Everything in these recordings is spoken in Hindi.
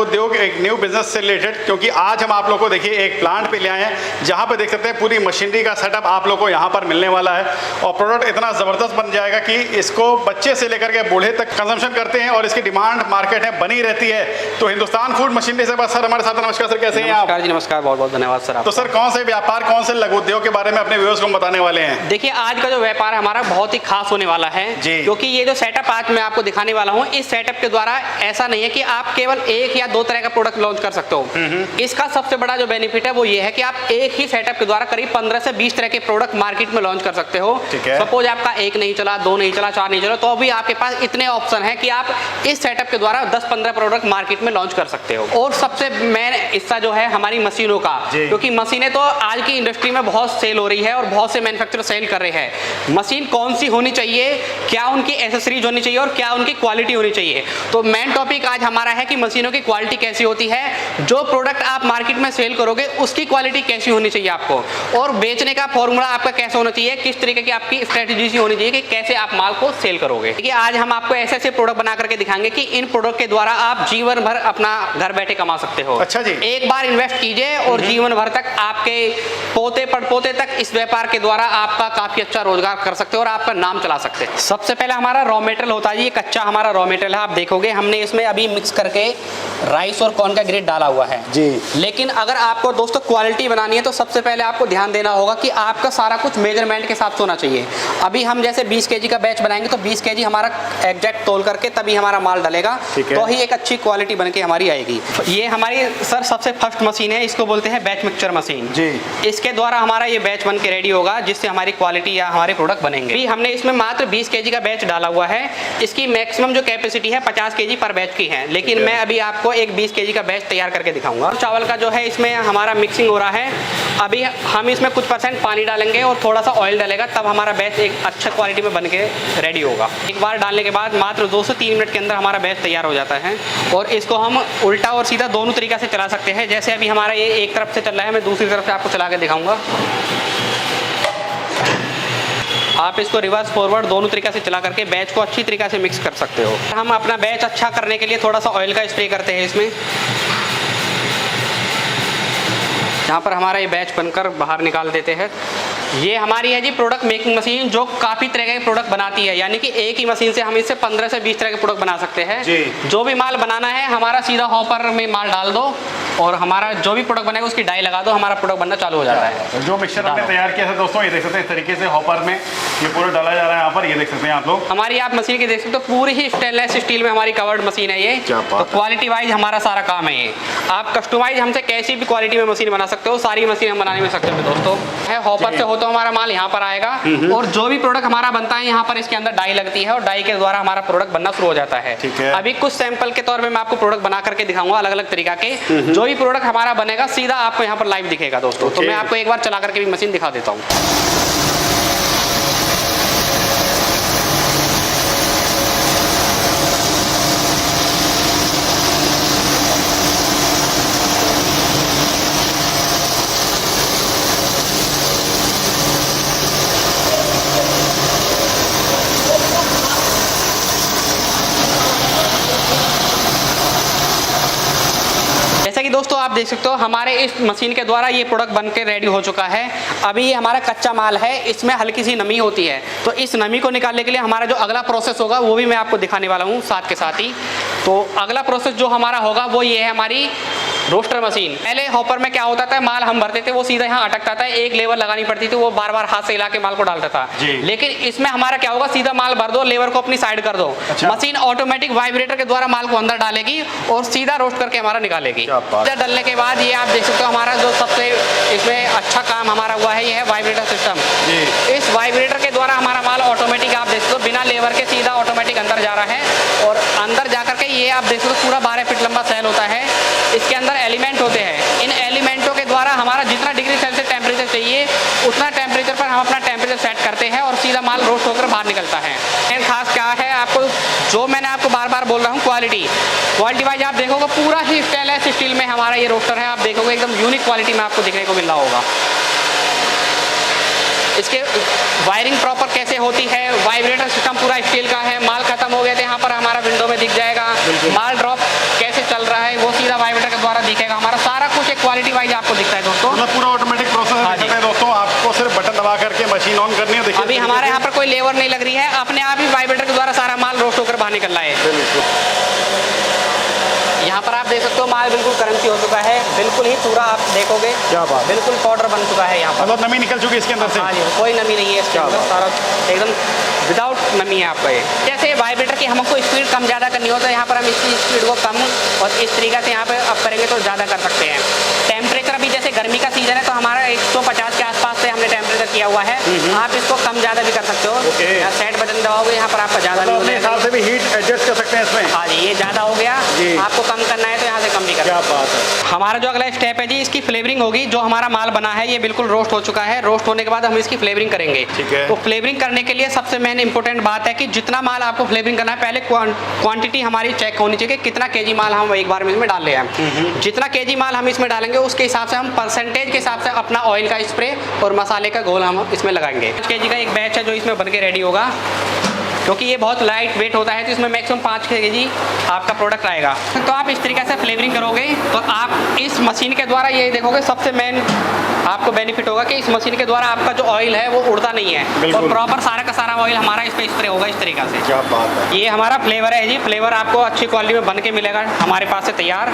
उद्योग, एक न्यू बिजनेस से रिलेटेड, क्योंकि आज हम आप लोग को देखिए एक प्लांट पे ले आए हैं जहाँ पे देख सकते हैं पूरी मशीनरी का सेटअप आप लोग को यहाँ पर मिलने वाला है और प्रोडक्ट इतना ज़बरदस्त बन जाएगा कि इसको बच्चे से लेकर के बूढ़े तक कंजम्पशन करते हैं और इसकी डिमांड मार्केट में बनी रहती है। तो हिंदुस्तान फूड मशीनरी से बस सर हमारे साथ। नमस्कार सर, कैसे हैं आप? नमस्कार जी, नमस्कार, बहुत बहुत धन्यवाद सर। तो सर कौन से व्यापार, कौन से लघु उद्योग के बारे में अपने व्यूअर्स को बताने वाले हैं? देखिए आज का जो व्यापार हमारा बहुत ही खास होने वाला है, क्योंकि ये जो सेटअप आज मैं आपको दिखाने वाला हूँ, इस सेटअप के द्वारा ऐसा नहीं है कि आप केवल एक या दो तरह का प्रोडक्ट लॉन्च कर सकते हो। इसका सबसे बड़ा जो बेनिफिट है वो ये है कि आप एक ही सेटअप के द्वारा करीब 15 से 20 तरह के प्रोडक्ट मार्केट में लॉन्च कर सकते हो। सपोज आपका एक नहीं चला, दो नहीं चला, चार नहीं चला, तो अभी आपके पास इतने ऑप्शन है कि आप इस सेटअप के द्वारा 10-15 प्रोडक्ट मार्केट में लॉन्च कर सकते हो। और सबसे मेन हिस्सा जो है हमारी मशीनों का, क्योंकि मशीनें तो आज की इंडस्ट्री में बहुत सेल हो रही है और बहुत से मैन्युफैक्चरर सेल कर रहे हैं। मशीन कौन सी होनी चाहिए, क्या उनकी एसेसरीज होनी चाहिए और क्या उनकी क्वालिटी होनी चाहिए। तो मेन टॉपिक आज हमारा है कि मशीनों की क्वालिटी कैसी होती है, जो प्रोडक्ट आप मार्केट में सेल करोगे उसकी क्वालिटी कैसी होनी चाहिए आपको, और बेचने का फॉर्मूला आपका कैसा होना चाहिए, किस तरीके की आपकी स्ट्रेटेजी होनी चाहिए कि कैसे आप माल को सेल करोगे। देखिए आज हम आपको ऐसे ऐसे प्रोडक्ट बना करके दिखाएंगे कि इन प्रोडक्ट के द्वारा आप जीवन भर अपना घर बैठे कमा सकते हो। अच्छा जी। एक बार इन्वेस्ट कीजिए और जीवन भर तक आपके पोते पड़पोते तक इस व्यापार के द्वारा आपका काफी अच्छा रोजगार कर सकते हो और आपका नाम चला सकते हैं। सबसे पहले हमारा रॉ मटेरियल होता है, ये कच्चा हमारा रॉ मटेरियल है। आप देखोगे हमने इसमें अभी मिक्स करके राइस और कॉर्न का ग्रेड डाला हुआ है जी। लेकिन अगर आपको दोस्तों क्वालिटी बनानी है तो सबसे पहले आपको ध्यान देना होगा कि आपका सारा कुछ मेजरमेंट के हिसाब से होना चाहिए। अभी हम जैसे 20 केजी का बैच बनाएंगे तो 20 केजी हमारा एग्जैक्ट तोल करके तभी हमारा माल डलेगा, तो ही एक अच्छी क्वालिटी बन के हमारी आएगी। ये हमारी सर सबसे फर्स्ट मशीन है, इसको बोलते हैं बैच मिक्सचर मशीन जी। इसके द्वारा हमारा ये बैच बन के रेडी होगा जिससे हमारी क्वालिटी या हमारे प्रोडक्ट बनेंगे। भी हमने इसमें मात्र 20 केजी का बैच डाला हुआ है। इसकी मैक्सिमम जो कैपेसिटी है 50 केजी पर बैच की है, लेकिन मैं अभी आपको एक 20 केजी का बैच तैयार करके दिखाऊंगा। चावल का जो है इसमें हमारा मिक्सिंग हो रहा है। अभी हम इसमें कुछ % पानी डालेंगे और थोड़ा सा ऑयल डालेगा, तब हमारा बैच एक अच्छा क्वालिटी में बन के रेडी होगा। एक बार डालने के बाद मात्र 2 से 3 मिनट के अंदर हमारा बैच तैयार हो जाता है और इसको हम उल्टा और सीधा दोनों तरीका से चला सकते हैं। जैसे अभी हमारा ये एक तरफ से चल रहा है, मैं दूसरी तरफ से आपको चला के दिखाऊंगा। आप इसको रिवर्स फॉरवर्ड दोनों तरीके से चला करके बैच को अच्छी तरीके से मिक्स कर सकते हो। हम अपना बैच अच्छा करने के लिए थोड़ा सा ऑयल का स्प्रे करते हैं इसमें, जहाँ पर हमारा ये बैच बनकर बाहर निकाल देते हैं। ये हमारी है जी प्रोडक्ट मेकिंग मशीन, जो काफ़ी तरह के प्रोडक्ट बनाती है। यानी कि एक ही मशीन से हम इससे 15 से 20 तरह के प्रोडक्ट बना सकते हैं जी। जो भी माल बनाना है हमारा सीधा हॉपर में माल डाल दो और हमारा जो भी प्रोडक्ट बनेगा उसकी डाई लगा दो, हमारा प्रोडक्ट बनना चालू हो जाता है। जो मिक्सचर हमने तैयार किया था दोस्तों, ये देख सकते हैं इस तरीके से हॉपर में ये पूरा डाला जा रहा है। यहाँ पर ये देख सकते हैं आप लोग, हमारी आप मशीन की देख सकते हो, पूरी ही स्टेनलेस स्टील में हमारी कवर्ड मशीन है ये। तो क्वालिटी वाइज हमारा सारा काम है ये। आप कस्टमाइज हमसे कैसी भी क्वालिटी में मशीन बना सकते हो, सारी मशीन हम बनाने में सक्षम है दोस्तों। है हॉपर से हो तो हमारा माल यहाँ पर आएगा और जो भी प्रोडक्ट हमारा बनता है यहाँ पर इसके अंदर डाई लगती है और डाई के द्वारा हमारा प्रोडक्ट बनना शुरू हो जाता है। अभी कुछ सैंपल के तौर पे मैं आपको प्रोडक्ट बना करके दिखाऊंगा अलग अलग तरीका के। जो भी प्रोडक्ट हमारा बनेगा सीधा आपको यहाँ पर लाइव दिखेगा दोस्तों। तो मैं आपको एक बार चला करके भी मशीन दिखा देता हूँ। दोस्तों आप देख सकते हो हमारे इस मशीन के द्वारा ये प्रोडक्ट बनके रेडी हो चुका है। अभी ये हमारा कच्चा माल है, इसमें हल्की सी नमी होती है, तो इस नमी को निकालने के लिए हमारा जो अगला प्रोसेस होगा वो भी मैं आपको दिखाने वाला हूँ साथ के साथ ही। तो अगला प्रोसेस जो हमारा होगा वो ये है हमारी रोस्टर मशीन। पहले हॉपर में क्या होता था, माल हम भरते थे वो सीधा यहाँ अटकता था, एक लेवर लगानी पड़ती थी, वो बार बार हाथ से हिला के माल को डालता था। लेकिन इसमें हमारा क्या होगा, सीधा माल भर दो, लेवर को अपनी साइड कर दो, मशीन ऑटोमेटिक वाइब्रेटर के द्वारा माल को अंदर डालेगी और सीधा रोस्ट करके हमारा निकालेगी। डालने के बाद ये आप देख सकते हो हमारा जो सबसे इसमें अच्छा काम हमारा हुआ है ये है वाइब्रेटर सिस्टम। इस वाइब्रेटर के द्वारा हमारा माल ऑटोमेटिक आप देख सकते हो बिना लेवर के सीधा ऑटोमेटिक अंदर जा रहा है और अंदर जाकर के ये आप देख सकते हो पूरा 12 फीट लंबा सेल होता है। इसके अंदर एलिमेंट होते हैं, इन एलिमेंटों के द्वारा हमारा जितना डिग्री सेल्सियस टेम्परेचर चाहिए उतना टेम्परेचर पर हम अपना टेम्परेचर सेट करते हैं और सीधा माल रोस्ट होकर बाहर निकलता है। खास क्या है आपको, जो मैंने आपको बार बार बोल रहा हूँ, क्वालिटी वाइज आप देखोगे पूरा ही स्टेनलेस स्टील में हमारा ये रोस्टर है। आप देखोगे एकदम यूनिक क्वालिटी में आपको देखने को मिल रहा होगा। इसके वायरिंग प्रॉपर कैसे होती है, वाइब्रेटर सिस्टम पूरा स्टील का है। माल खत्म हो गए थे यहाँ पर हमारा विंडो में दिख जाएगा, माल ड्रॉप कैसे चल रहा है वो सीधा हमारे यहाँ पर कोई लेबर नहीं लग रही है, अपने आप ही वाइब्रेटर के द्वारा सारा माल रोस्ट होकर बाहर निकल रहा है। यहाँ पर आप देख सकते हो माल बिल्कुल क्रंची हो चुका है, बिल्कुल ही पूरा आप देखोगे क्या बात, बिल्कुल पाउडर बन चुका है यहाँ पर। मतलब नमी निकल चुकी है इसके अंदर से? हाँ जी, कोई नमी नहीं है इसके अंदर, सारा एकदम विदाउट नमी है आपका ये। जैसे वाइब्रेटर की हमको स्पीड कम ज़्यादा करनी हो तो यहाँ पर हम इसकी स्पीड को कम और इस तरीके से यहाँ पर अप करेंगे तो ज़्यादा कर सकते हैं। टेम्परेचर अभी जैसे गर्मी का सीजन है तो हमारा 150 के आसपास से हमने टेम्परेचर किया हुआ है, आप इसको कम ज़्यादा भी कर सकते हो। यहाँ सेट बटन दबाओगे यहाँ पर आपका ज़्यादा नहीं हो अपने हिसाब से भी हीट एडजस्ट कर सकते हैं इसमें? हाँ जी, ये ज़्यादा हो गया, आपको कम करना है तो यहाँ से कम भी कर। क्या बात है। हमारा जो अगला स्टेप है जी, इसकी फ्लेवरिंग होगी। जो हमारा माल बना है ये बिल्कुल रोस्ट हो चुका है, रोस्ट होने के बाद हम इसकी फ्लेवरिंग करेंगे। ठीक है। तो फ्लेवरिंग करने के लिए सबसे मेन इंपॉर्टेंट बात है कि जितना माल आपको फ्लेवरिंग करना है, पहले क्वांटिटी हमारी चेक होनी चाहिए कि कितना केजी माल हम एक बार में इसमें डाल रहे हैं। जितना केजी माल हम इसमें डालेंगे उसके हिसाब से हम परसेंटेज के हिसाब से अपना ऑयल का स्प्रे और मसाले का घोल हम इसमें लगाएंगे। 5 केजी का एक बैच है जो इसमें बन के रेडी होगा, क्योंकि ये बहुत लाइट वेट होता है तो इसमें मैक्सिमम 5 केजी आपका प्रोडक्ट आएगा। तो आप इस तरीके से फ्लेवरिंग करोगे तो आप इस मशीन के द्वारा ये देखोगे सबसे मेन आपको बेनिफिट होगा कि इस मशीन के द्वारा आपका जो ऑयल है वो उड़ता नहीं है और प्रॉपर सारा का सारा ऑयल हमारा इस पे स्प्रे होगा इस तरीके से। क्या बात है। ये हमारा फ्लेवर है जी, फ्लेवर आपको अच्छी क्वालिटी में बन के मिलेगा हमारे पास से तैयार।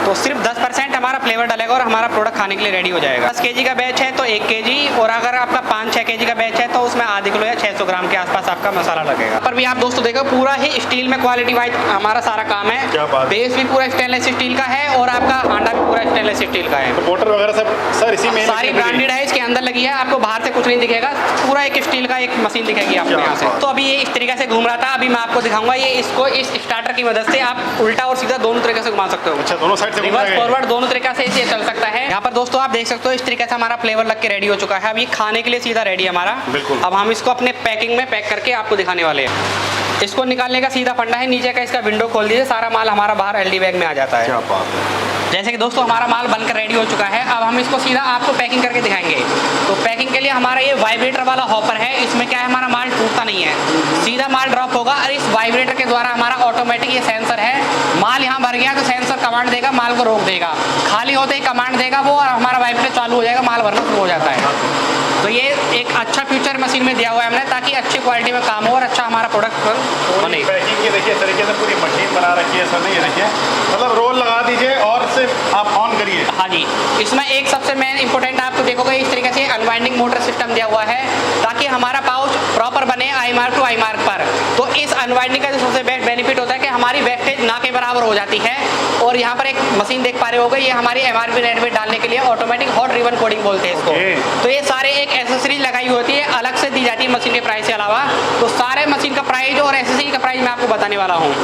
तो सिर्फ 10% हमारा फ्लेवर डलेगा और हमारा प्रोडक्ट खाने के लिए रेडी हो जाएगा। 10 केजी का बैच है तो 1 केजी, और अगर आपका 5-6 केजी का बैच है तो उसमें आधे किलो या 600 ग्राम के आसपास आपका मसाला लगेगा। पर भी आप दोस्तों देखो पूरा ही स्टील में क्वालिटी वाइज हमारा सारा काम है। क्या बात। बेस भी पूरा स्टेनलेस स्टील का है और आपका हांडा भी पूरा स्टेनलेस स्टील का है। मोटर वगैरह सब सर इसी में सारी ब्रांडेड है, इसके अंदर लगी है, आपको बाहर से कुछ नहीं दिखेगा, पूरा एक स्टील का एक मशीन दिखेगी आपको यहाँ से। तो अभी ये इस तरीके से घूम रहा था, अभी मैं आपको दिखाऊंगा ये इसको इस स्टार्टर की मदद से आप उल्टा और सीधा दोनों तरीके से घुमा सकते हो। अच्छा, दोनों साइड से रिवर्स फॉरवर्ड दोनों तरीके से इसे चल सकता है। यहाँ पर दोस्तों आप देख सकते हो इस तरीके से हमारा फ्लेवर लग के रेडी हो चुका है। अब ये खाने के लिए सीधा रेडी है हमारा। बिल्कुल। अब हम इसको अपने पैकिंग में पैक करके आपको दिखाने वाले हैं। इसको निकालने का सीधा फंडा है, नीचे का इसका विंडो खोल दीजिए, सारा माल हमारा बाहर एलडी बैग में आ जाता है। क्या बात है। जैसे कि दोस्तों हमारा माल बनकर रेडी हो चुका है, अब हम इसको सीधा आपको पैकिंग करके दिखाएंगे। तो पैकिंग के लिए हमारा ये वाइब्रेटर वाला हॉपर है, इसमें क्या है हमारा माल टूटता नहीं है, सीधा माल ड्रॉप होगा और इस वाइब्रेटर के द्वारा हमारा ऑटोमेटिक ये सेंसर है, माल यहाँ भर गया तो सेंसर कमांड देगा, माल को रोक देगा, खाली होते ही कमांड देगा वो और हमारा वाइब्रेटर चालू हो जाएगा, माल भरना शुरू हो जाता है। तो ये एक अच्छा फीचर मशीन में दिया हुआ है हमने, ताकि अच्छी क्वालिटी में काम हो और अच्छा हमारा प्रोडक्ट बने। पैकिंग की देखिए तरीके से पूरी मशीन बना रखी है सर ने, ये देखिए मतलब रोल लगा दीजिए और सिर्फ आप ऑन करिए। हाँ जी, इसमें एक सबसे मेन इंपॉर्टेंट आपको देखोगे इस तरीके से अनवाइंडिंग मोटर सिस्टम दिया हुआ है, ताकि हमारा पाउच प्रॉपर बने eye mark to eye mark पर। तो इस अनवाइंडिंग का जो सबसे बेस्ट बेनिफिट होता है कि हमारी वेस्टेज ना के बराबर हो जाती है। और यहाँ पर एक मशीन देख पा रहे होगे, ये हमारी MRP रेट में डालने के लिए ऑटोमेटिक हॉट रिबन कोडिंग बोलते हैं इसको। तो ये सारे एक एसेसरीज लगाई होती है, अलग से दी जाती है मशीन के प्राइस के अलावा। तो सारे मशीन का प्राइस और एसेसरी का प्राइस मैं आपको बताने वाला हूँ।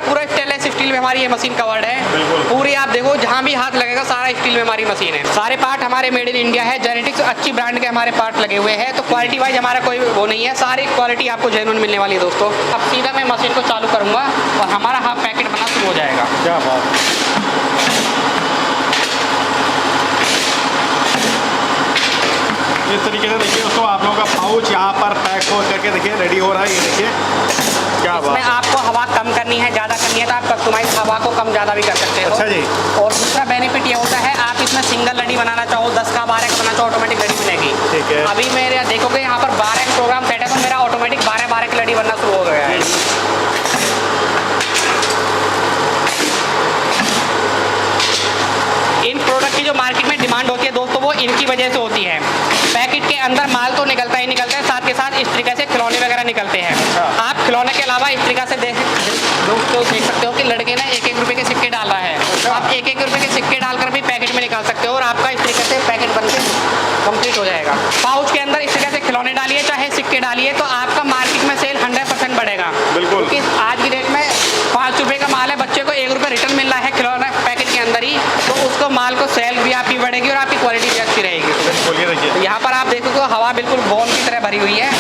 पूरा स्टेनलेस स्टील में हमारी ये मशीन कवर्ड है पूरी, आप देखो जहाँ भी हाथ लगेगा सारा स्टील में हमारी मशीन है। सारे पार्ट हमारे मेड इन इंडिया है, जेनेटिक्स अच्छी ब्रांड के हमारे पार्ट लगे हुए हैं। तो क्वालिटी वाइज हमारा कोई वो नहीं है, सारी क्वालिटी आपको जेन्युइन मिलने वाली है दोस्तों। अब सीधा मैं मशीन को चालू करूँगा और हमारा हाफ पैकेट बना शुरू हो जाएगा। क्या बात। इस तरीके से देखिए दोस्तों आप लोगों का पाउच यहाँ पर पैक हो करके देखिए रेडी हो रहा है, ये देखिए क्या बात। इसमें आपको हवा कम करनी है, ज़्यादा करनी है तो आप कस्टमाइज हवा को कम ज़्यादा भी कर सकते हो। अच्छा जी। और दूसरा बेनिफिट ये होता है, आप इसमें सिंगल लड़ी बनाना चाहो, 10 का 12 का बनाना चाहो, ऑटोमेटिक लड़ी मिलेगी। ठीक है। अभी मेरे देखोगे यहाँ पर 12 का प्रोग्राम सेट है तो मेरा ऑटोमेटिक 12 की लड़ी बनना शुरू हो गया है। इन प्रोडक्ट की जो मार्केट में डिमांड होती है दोस्तों वो इनकी वजह से होती है। पैकेट के अंदर माल तो निकलता ही निकलता है, साथ के साथ इस तरीके से खिलौने वगैरह निकलते हैं। आप खिलौने के अलावा इस तरीके से दोस्तों देख सकते हो कि लड़के ना 1-1 रुपए के सिक्के डाल रहा है। आप 1-1 रुपए के सिक्के डालकर भी पैकेट में निकाल सकते हो और आपका इस तरीके से पैकेट बन के कंप्लीट हो जाएगा। पाउच के अंदर इस तरीके से खिलौने डालिए चाहे सिक्के डालिए तो आपका मार्केट में सेल 100% बढ़ेगा। बिल्कुल। क्योंकि आज की डेट में 5 रुपए का माल है, बच्चे को 1 रुपये रिटर्न मिल रहा है खिलौना पैकेट के अंदर ही, तो उसको माल को सेल भी आपकी बढ़ेगी और आपकी क्वालिटी भी अच्छी रहेगी। तो यहाँ पर आप देखो तो हवा बिल्कुल बॉल की तरह भरी हुई है,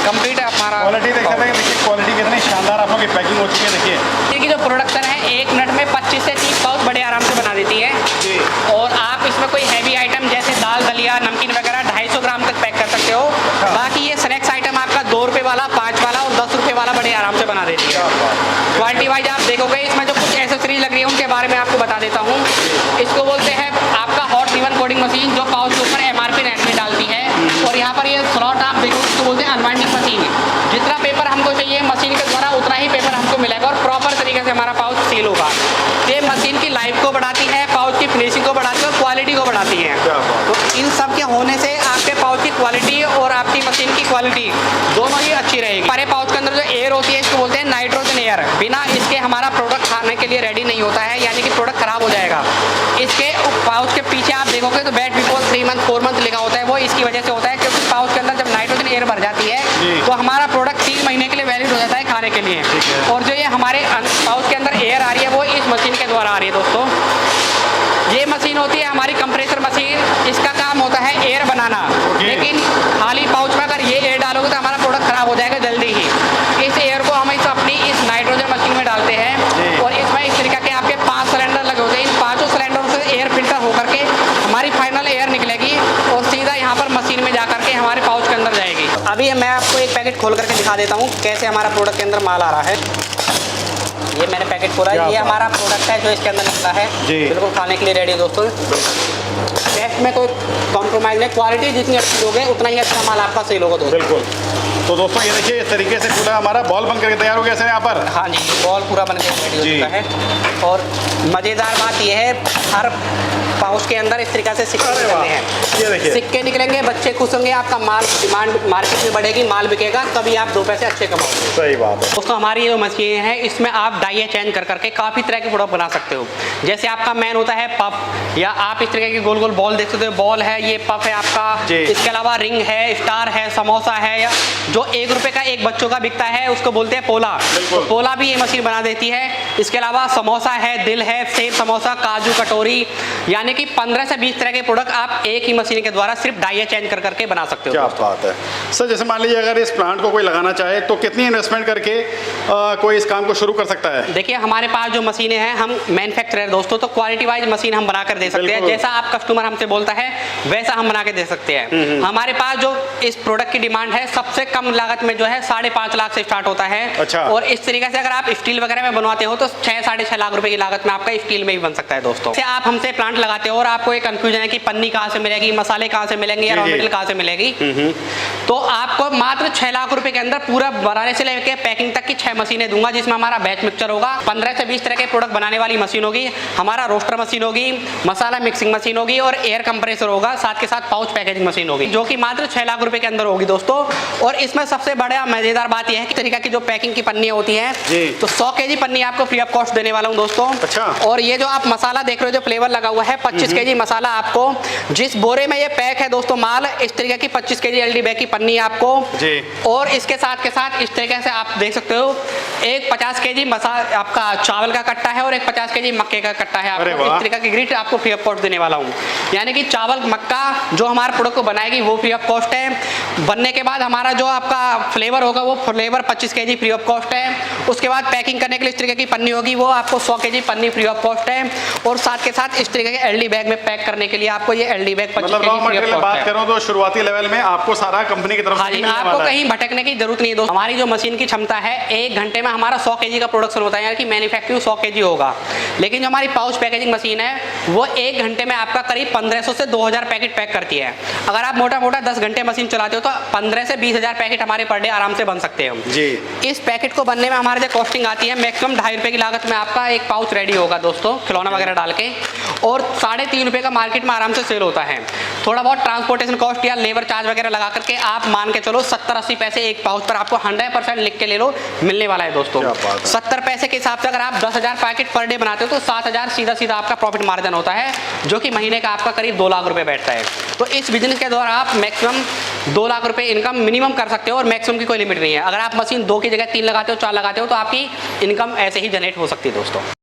कंप्लीट हमारा क्वालिटी देख सकते हैं। देखिए क्वालिटी कितनी शानदार आप लोगों की पैकिंग हो चुकी है। देखिए देखिए जो प्रोडक्शन है 1 मिनट में 25 से 30 पाउच बड़े आराम से बना देती है जी। और आप इसमें कोई हैवी आइटम जैसे दाल दलिया नमकीन वगैरह 250 ग्राम तक पैक कर सकते हो। बाकी ये स्नैक्स आइटम आपका 2 रुपये वाला, 5 वाला और 10 रुपये वाला बड़े आराम से बना देती है। क्वालिटी वाइज आप देखोगे इसमें जो कुछ एसेसरीज लग रही है उनके बारे में आपको बता देता हूँ। इसको बोलते हैं आपका हॉट रिबन कोडिंग मशीन, जो पाउच के ऊपर MRP रेट में डालती है। और यहाँ पर ये स्लॉट आप देखो इसको बोलते हैं इन सब के होने से आपके पाउच की क्वालिटी और आपकी मशीन की क्वालिटी दोनों ही अच्छी रहेगी। हमारे पाउच के अंदर जो एयर होती है इसको बोलते हैं नाइट्रोजन एयर। बिना इसके हमारा प्रोडक्ट खाने के लिए रेडी नहीं होता है, यानी कि प्रोडक्ट खराब हो जाएगा। इसके पाउच के पीछे आप देखोगे तो बैट बिफोर 3 मंथ 4 मंथ लिखा होता है, वो इसकी वजह से होता है क्योंकि पाउच के अंदर जब नाइट्रोजन एयर भर जाती है तो हमारा प्रोडक्ट 3 महीने के लिए वैलिड हो जाता है खाने के लिए। और जो ये हमारे पाउच के अंदर एयर आ रही है वो इस मशीन के द्वारा आ रही है दोस्तों। ये मशीन होती है हमारी कंप्रेसर मशीन, इसका काम होता है एयर बनाना। लेकिन खाली पाउच में अगर ये एयर डालोगे तो हमारा प्रोडक्ट खराब हो जाएगा जल्दी ही। इस एयर को हम अपनी इस नाइट्रोजन मशीन में डालते हैं और इसमें इस तरीके के आपके 5 सिलेंडर लगे होते हैं। इन 5 सिलेंडरों से एयर फिल्टर होकर के हमारी फाइनल एयर निकलेगी और सीधा यहाँ पर मशीन में जा करके हमारे पाउच के अंदर जाएगी। अभी मैं आपको एक पैकेट खोल करके दिखा देता हूँ कैसे हमारा प्रोडक्ट के अंदर माल आ रहा है। ये मैंने पैकेट खोला है, ये हमारा प्रोडक्ट है जो इसके अंदर निकला है, बिल्कुल खाने के लिए रेडी है दोस्तों। टेस्ट में कोई कॉम्प्रोमाइज़ नहीं, क्वालिटी जितनी अच्छी लोगे उतना ही अच्छा माल आपका सेल होगा दोस्तों। बिल्कुल। तो दोस्तों ये देखिए इस तरीके से पूरा हमारा बॉल बन करके तैयार हो गया सर यहाँ पर। हाँ जी, बॉल पूरा बन के रेडी हो चुका है। और मज़ेदार बात ये है हर पाउच के अंदर इस तरीके से सिक्के निकलते हैं। ये देखिए सिक्के निकलेंगे, बच्चे खुश होंगे, आपका माल डिमांड मार्केट में बढ़ेगी, माल बिकेगा, तभी आप 2 पैसे अच्छे कमाओगे। सही बात है दोस्तों। हमारी जो मशीन है इसमें आप डाइए चेंज कर करके काफ़ी तरह के प्रोडक्ट बना सकते हो। जैसे आपका मैन होता है पफ, या आप इस तरीके की गोल गोल बॉल देख सकते हो, बॉल है, ये पफ है आपका। इसके अलावा रिंग है, स्टार है, समोसा है, या जो 1 रुपए का एक बच्चों का बिकता है उसको बोलते हैं पोला, तो पोला भी ये मशीन बना देती है। इसके अलावा समोसा है, दिल है, सेब समोसा, काजू कटोरी, यानी कि 15 से 20 तरह के प्रोडक्ट आप एक ही मशीन के द्वारा सिर्फ डाइए चेंज कर करके बना सकते हो। क्या बात है सर। जैसे मान लीजिए अगर इस प्लांट को कोई लगाना चाहे तो कितनी इन्वेस्टमेंट करके कोई इस काम को शुरू कर सकता है? देखिए हमारे पास जो मशीनें हैं, हम मैन्युफैक्चरर दोस्तों, तो क्वालिटी वाइज मशीन हम बना कर दे सकते हैं। जैसा आप कस्टमर हमसे बोलता है वैसा हम बना के दे सकते हैं। हमारे पास जो इस प्रोडक्ट की डिमांड है सबसे कम लागत में जो है 5.5 लाख से स्टार्ट होता है। अच्छा। और इस तरीके से अगर आप स्टील वगैरह में बनवाते हो तो 6-6.5 लाख रुपए की लागत में आपका स्टील में भी बन सकता है दोस्तों। जैसे आप हमसे प्लांट लगाते हो और आपको एक कंफ्यूजन है कि पन्नी कहाँ से मिलेगी, मसाले कहाँ से मिलेंगे, या रॉ मटेरियल कहाँ से मिलेगी, तो आपको मात्र 6 लाख रुपए के अंदर पूरा बनाने से लेकर पैकिंग तक की 6 मशीनें दूंगा, जिसमें हमारा बैच मिक्सचर होगा, 15 से 20 तरह के प्रोडक्ट बनाने वाली मशीन होगी, हमारा रोस्टर मशीन होगी, मसाला मिक्सिंग मशीन होगी और एयर कंप्रेसर होगा, साथ के साथ पाउच पैकेजिंग मशीन होगी, जो कि मात्र 6 लाख रुपए के अंदर होगी दोस्तों। और इसमें सबसे बड़ा मजेदार बात यह है कि तरीका की जो पैकिंग की पन्नियां होती हैं, तो 100 केजी पन्नी आपको फ्री ऑफ कॉस्ट देने वाला हूं दोस्तों। अच्छा। और ये जो आप मसाला देख रहे हो, जो फ्लेवर लगा हुआ है, 25 केजी मसाला आपको, जिस बोरे में ये पैक है दोस्तों माल, इस तरीके की 25 केजी एलडी बैग की पन्नी आपको जी। और इसके साथ के साथ इस तरीके से आप देख सकते हो एक 50 केजी मसाला आपका चावल का कट्टा है और एक 50 केजी मक्के का कट्टा है। आपको इस तरीके की ग्रिट आपको फ्री ऑफ कॉस्ट देने वाला हूँ, यानी कि चावल मक्का जो हमारे प्रोडक्ट को बनाएगी वो फ्री ऑफ कॉस्ट है। बनने के बाद हमारा जो आपका फ्लेवर होगा वो flavour 25 KG free of cost है। उसके बाद पैकिंग करने के लिए इस तरीके की पन्नी होगी, वो आपको 100 केजी पन्नी फ्री ऑफ कॉस्ट है। और साथ के साथ इस तरीके के एलडी बैग में पैक करने के लिए आपको ये LD bag 25 KG free of cost है। बात करूं तो शुरुआती लेवल में आपको सारा कंपनी की तरफ से मिलने वाला है। आपको कहीं भटकने की जरूरत नहीं है दोस्तों। हमारी जो मशीन की क्षमता है 1 घंटे में हमारा 100 केजी का प्रोडक्शन होता है, यानी कि मैन्युफैक्चरिंग 100 केजी होगा। लेकिन जो हमारी पाउच पैकेजिंग मशीन है वो 1 घंटे में आपका करीब 1500 से 2000 पैकेट पैक करती है। अगर आप मोटा मोटा 10 घंटे मशीन चलाते हो तो 15 से 20,000 पैकेट हमारे पर डे आराम से बन सकते हैं जी। इस पैकेट को बनने में हमारे जो कॉस्टिंग आती है मैक्सिमम 2.5 रुपए की लागत में आपका एक पाउच रेडी होगा दोस्तों, खिलौना वगैरह डाल के, और 3.5 रुपए का मार्केट में आराम से सेल होता है। थोड़ा बहुत ट्रांसपोर्टेशन कॉस्ट या लेबर चार्ज वगैरह लगा करके आप मान के चलो 70-80 पैसे एक पाउच पर आपको 100% लिख के ले लो मिलने वाला है दोस्तों। 70 पैसे के हिसाब से अगर आप 10,000 पैकेट पर डे बनाते हो तो 7,000 सीधा सीधा आपका प्रॉफिट मार्जिन होता है, जो कि महीने का आपका करीब 2 लाख रुपए बैठता है। तो इस बिजनेस के द्वारा आप मैक्सिमम 2 लाख रुपए इनकम मिनिमम कर सकते हो और मैक्सिमम की कोई लिमिट नहीं है। अगर आप मशीन 2 की जगह 3 लगाते हो, 4 लगाते हो तो आपकी इनकम ऐसे ही जनरेट हो सकती है दोस्तों।